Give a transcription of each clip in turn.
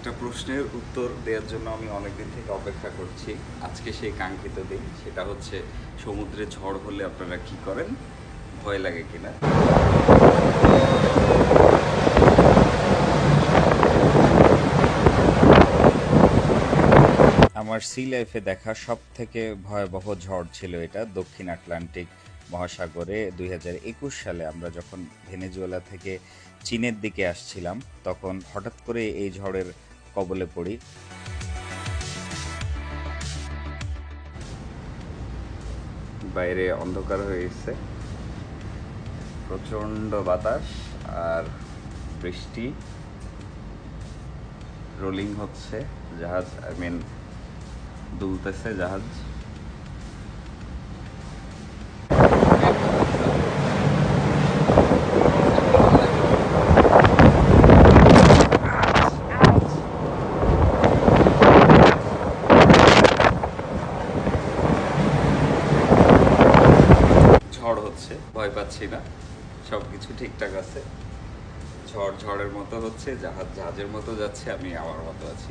একটা প্রশ্নের উত্তর দেওয়ার জন্য আমি অনেকদিন থেকে অপেক্ষা করছি। আজকে সেই কাঙ্ক্ষিত দিন, সেটা হচ্ছে সমুদ্রে ঝড় হলে আপনারা কি করেন, ভয় লাগে কিনা। আমার সি লাইফে দেখা সব থেকে ভয়াবহ ঝড় ছিল এটা। দক্ষিণ আটলান্টিক মহাসাগরে 2021 সালে আমরা যখন ভেনেজুয়েলা থেকে চীনের দিকে আসছিলাম, তখন হঠাৎ করে এই ঝড়ের কবলে পড়ি। বাইরে অন্ধকার হয়ে গেছে, প্রচণ্ড বাতাস আর বৃষ্টি, রোলিং হচ্ছে জাহাজ, দুলতেছে জাহাজ। ঝড় হচ্ছে, ভয় পাচ্ছি না, সব কিছু ঠিকঠাক আছে। ঝড় ঝড়ের মতো হচ্ছে, জাহাজ জাহাজের মতো যাচ্ছে, আমি আমার মতো আছি।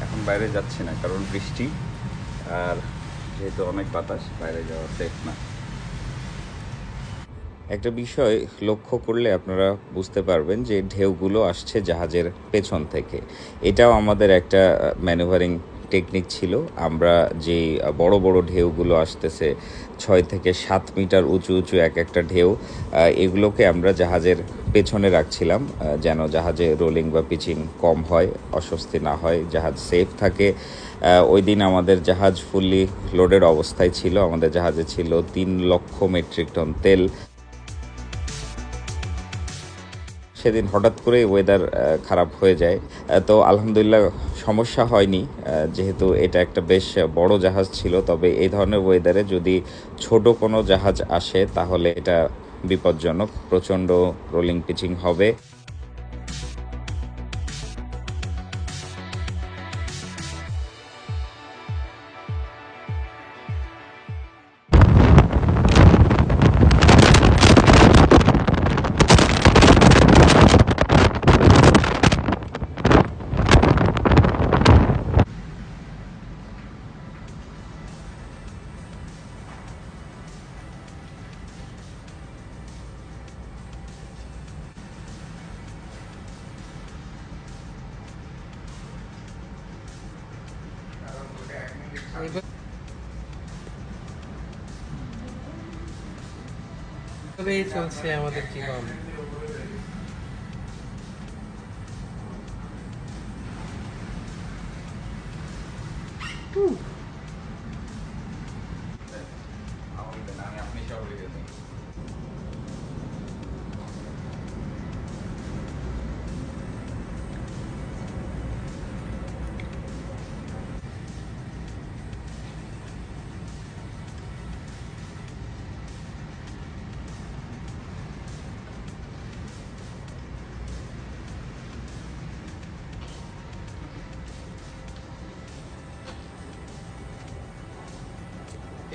এখন বাইরে যাচ্ছি না, কারণ বৃষ্টি আর যেহেতু অনেক বাতাস, বাইরে যাওয়া সেফ না। একটা বিষয় লক্ষ্য করলে আপনারা বুঝতে পারবেন যে ঢেউগুলো আসছে জাহাজের পেছন থেকে। এটাও আমাদের একটা ম্যানুভারিং টেকনিক ছিল। আমরা যে বড় বড় ঢেউগুলো আসতেছে 6 থেকে 7 মিটার উঁচু উঁচু এক একটা ঢেউ, এগুলোকে আমরা জাহাজের পেছনে রাখছিলাম, যেন জাহাজে রোলিং বা পিচিং কম হয়, অস্বস্তি না হয়, জাহাজ সেফ থাকে। ওই দিন আমাদের জাহাজ ফুললি লোডেড অবস্থায় ছিল। আমাদের জাহাজে ছিল 3 লক্ষ মেট্রিক টন তেল। সেদিন হঠাৎ করে ওয়েদার খারাপ হয়ে যায়, তো আলহামদুলিল্লাহ সমস্যা হয়নি, যেহেতু এটা একটা বেশ বড় জাহাজ ছিল। তবে এই ধরনের ওয়েদারে যদি ছোট কোনো জাহাজ আসে তাহলে এটা বিপজ্জনক, প্রচণ্ড রোলিং পিচিং হবে। এভাবেই চলছে আমাদের জীবন।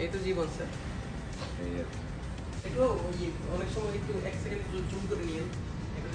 এই তো জীবন স্যার। একটু অনেক সময় একটু 1 সেকেন্ড জুম করে নিয়ে একটা